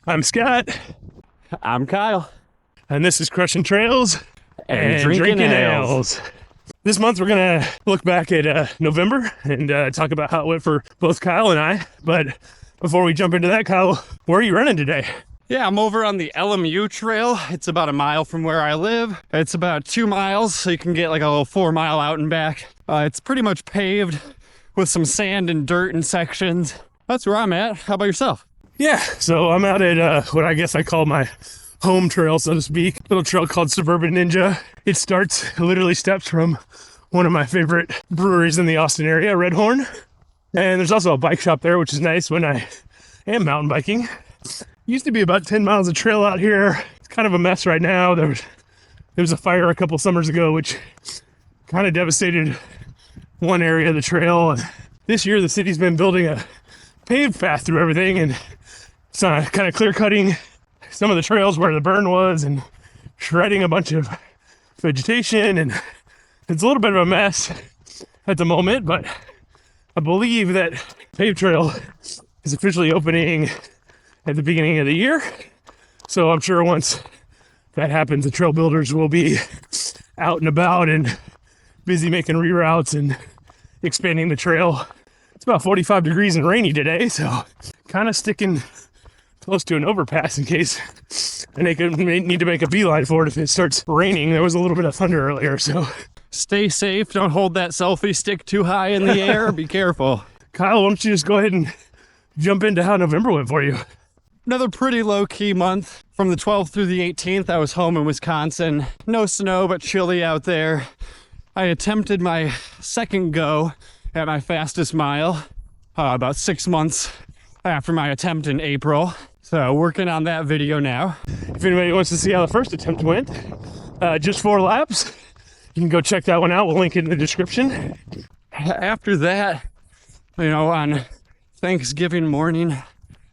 I'm Scott. I'm Kyle. And this is Crushing Trails and Drinking Ales. This month we're going to look back at November and talk about how it went for both Kyle and I. But before we jump into that, Kyle, where are you running today? Yeah, I'm over on the LMU trail. It's about a mile from where I live. It's about 2 miles, so you can get like a little 4 mile out and back. It's pretty much paved with some sand and dirt in sections. That's where I'm at. How about yourself? Yeah, so I'm out at what I guess I call my home trail, so to speak. Little trail called Suburban Ninja. It literally steps from one of my favorite breweries in the Austin area, Red Horn. And there's also a bike shop there, which is nice when I am mountain biking. Used to be about 10 miles of trail out here. It's kind of a mess right now. There was a fire a couple summers ago, which kind of devastated one area of the trail. This year, the city's been building a paved path through everything, and it's kind of clear cutting some of the trails where the burn was and shredding a bunch of vegetation. And it's a little bit of a mess at the moment, but I believe that paved trail is officially opening at the beginning of the year. So I'm sure once that happens, the trail builders will be out and about and busy making reroutes and expanding the trail. It's about 45 degrees and rainy today, so kind of sticking close to an overpass in case I need to make a beeline for it if it starts raining. There was a little bit of thunder earlier, so stay safe. Don't hold that selfie stick too high in the air. Be careful. Kyle, why don't you just go ahead and jump into how November went for you? Another pretty low-key month. From the 12th through the 18th, I was home in Wisconsin. No snow, but chilly out there. I attempted my second go at my fastest mile about 6 months after my attempt in April. So working on that video now. If anybody wants to see how the first attempt went, just 4 laps, you can go check that one out. We'll link it in the description. After that, on Thanksgiving morning,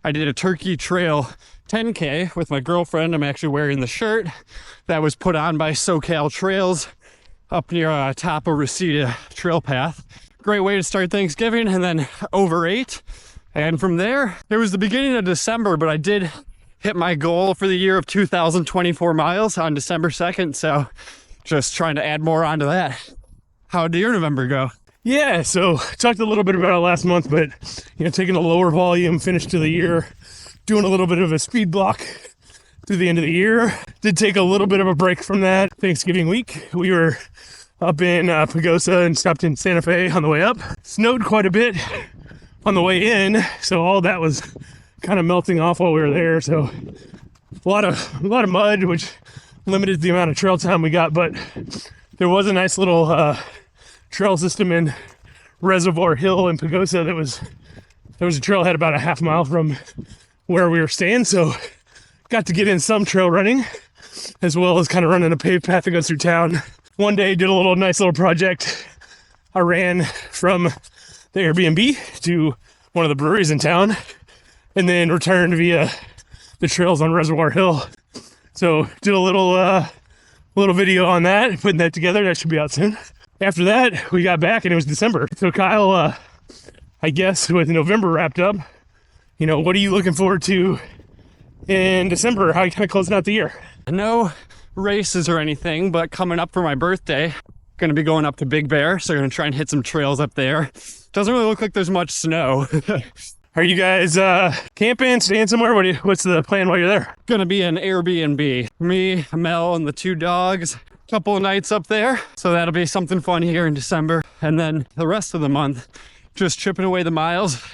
I did a Turkey Trail 10K with my girlfriend. I'm actually wearing the shirt that was put on by SoCal Trails up near top of Reseda Trail Path. Great way to start Thanksgiving, and then overate. And from there, it was the beginning of December, but I did hit my goal for the year of 2,024 miles on December 2nd. So just trying to add more onto that. How did your November go? Yeah, so talked a little bit about it last month, but taking a lower volume finish to the year, doing a little bit of a speed block through the end of the year. Did take a little bit of a break from that Thanksgiving week. We were up in Pagosa and stopped in Santa Fe on the way up. Snowed quite a bit on the way in, so all that was kind of melting off while we were there. So a lot of mud, which limited the amount of trail time we got, but there was a nice little trail system in Reservoir Hill in Pagosa there was a trailhead about a half mile from where we were staying, so got to get in some trail running as well as kind of running a paved path that goes through town. One day did a nice little project. I ran from the Airbnb to one of the breweries in town and then returned via the trails on Reservoir Hill. So did a little video on that, putting that together. That should be out soon. After that, we got back and it was December. So Kyle, I guess with November wrapped up, what are you looking forward to in December? How are you kind of closing out the year? No races or anything, but coming up for my birthday, going to be going up to Big Bear. So going to try and hit some trails up there. Doesn't really look like there's much snow. Are you guys camping, staying somewhere? What's the plan while you're there? Going to be an Airbnb. Me, Mel, and the 2 dogs. Couple of nights up there, so that'll be something fun here in December. And then the rest of the month, just chipping away the miles,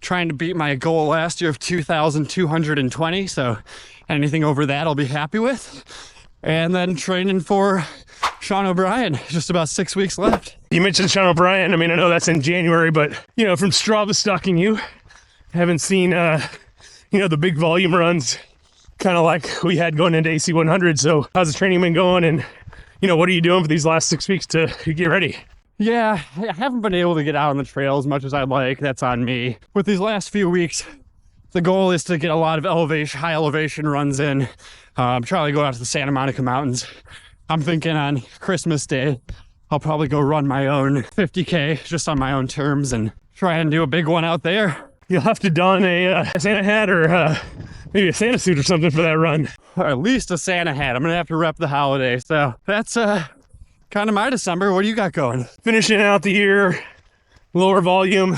trying to beat my goal last year of 2,220. So anything over that I'll be happy with. And then training for Sean O'Brien, just about 6 weeks left. You mentioned Sean O'Brien. I mean, I know that's in January, but from Strava stalking you, haven't seen the big volume runs kind of like we had going into AC 100. So how's the training been going, and what are you doing for these last 6 weeks to get ready? Yeah, I haven't been able to get out on the trail as much as I'd like. That's on me. With these last few weeks, the goal is to get a lot of high elevation runs in. I'm trying to go out to the Santa Monica Mountains. I'm thinking on Christmas Day, I'll probably go run my own 50K just on my own terms and try and do a big one out there. You'll have to don a Santa hat or maybe a Santa suit or something for that run. Or at least a Santa hat. I'm gonna have to rep the holiday. So that's kind of my December. What do you got going? Finishing out the year, lower volume,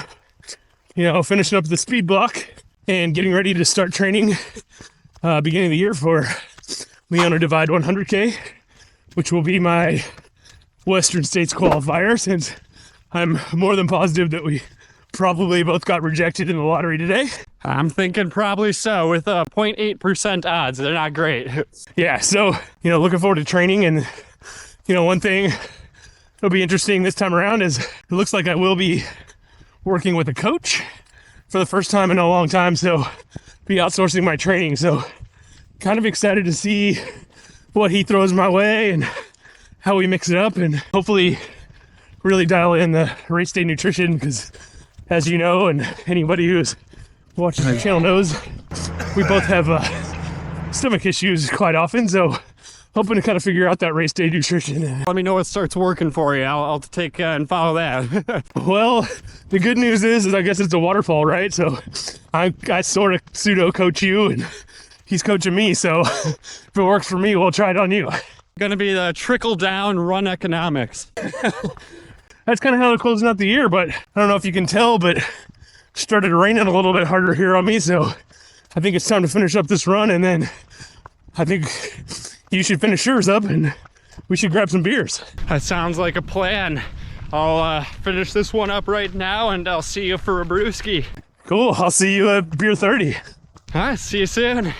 finishing up the speed block and getting ready to start training beginning of the year for Leona Divide 100K, which will be my Western States qualifier, since I'm more than positive that we probably both got rejected in the lottery today. I'm thinking probably so, with 0.8% odds. They're not great. Yeah, so, looking forward to training. And, one thing that'll be interesting this time around is it looks like I will be working with a coach for the first time in a long time, so be outsourcing my training. So kind of excited to see what he throws my way and how we mix it up, and hopefully really dial in the race day nutrition, because as you know, and anybody who's watching the channel knows, we both have stomach issues quite often, so hoping to kind of figure out that race day nutrition. Let me know what starts working for you. I'll take and follow that. Well, the good news is I guess it's a waterfall, right? So I sort of pseudo coach you and he's coaching me, so if it works for me, we'll try it on you. Gonna be the trickle down run economics. That's kind of how they're closing out the year, but I don't know if you can tell, but it started raining a little bit harder here on me, so I think it's time to finish up this run, and then I think you should finish yours up and we should grab some beers. That sounds like a plan. I'll finish this one up right now, and I'll see you for a brewski. Cool, I'll see you at beer 30. All right, see you soon.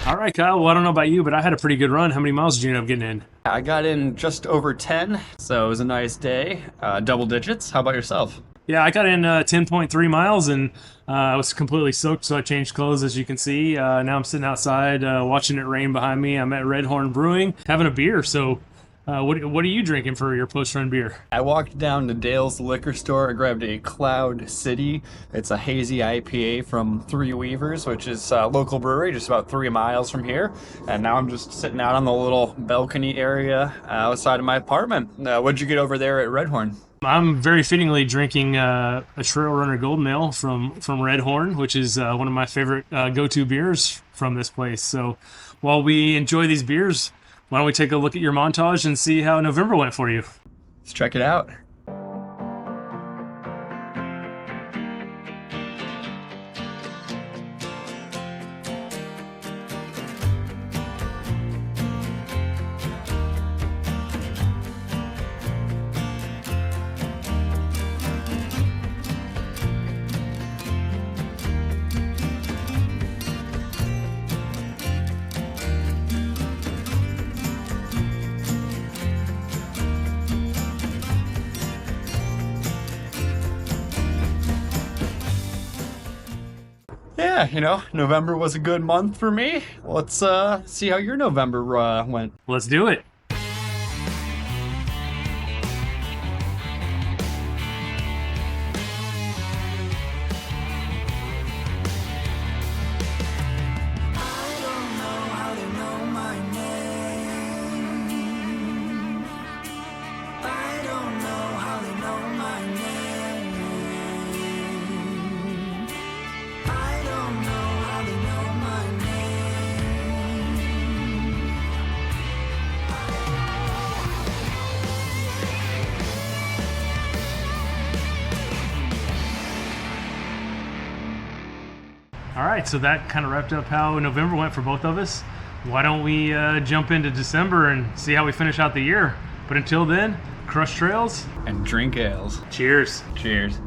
All right, Kyle. Well, I don't know about you, but I had a pretty good run. How many miles did you end up getting in? I got in just over 10, so it was a nice day. Double digits. How about yourself? Yeah, I got in 10.3 miles, and I was completely soaked, so I changed clothes, as you can see. Now I'm sitting outside watching it rain behind me. I'm at Red Horn Brewing having a beer. So what are you drinking for your post-run beer? I walked down to Dale's liquor store. I grabbed a Cloud City. It's a hazy IPA from Three Weavers, which is a local brewery just about 3 miles from here. And now I'm just sitting out on the little balcony area outside of my apartment. What'd you get over there at Red Horn? I'm very fittingly drinking a Trail Runner Golden Ale from Red Horn, which is one of my favorite go-to beers from this place. So while we enjoy these beers, why don't we take a look at your montage and see how November went for you? Let's check it out. Yeah, November was a good month for me. Let's see how your November went. Let's do it. All right, so that kind of wrapped up how November went for both of us. Why don't we jump into December and see how we finish out the year? But until then, crush trails And drink ales. Cheers. Cheers.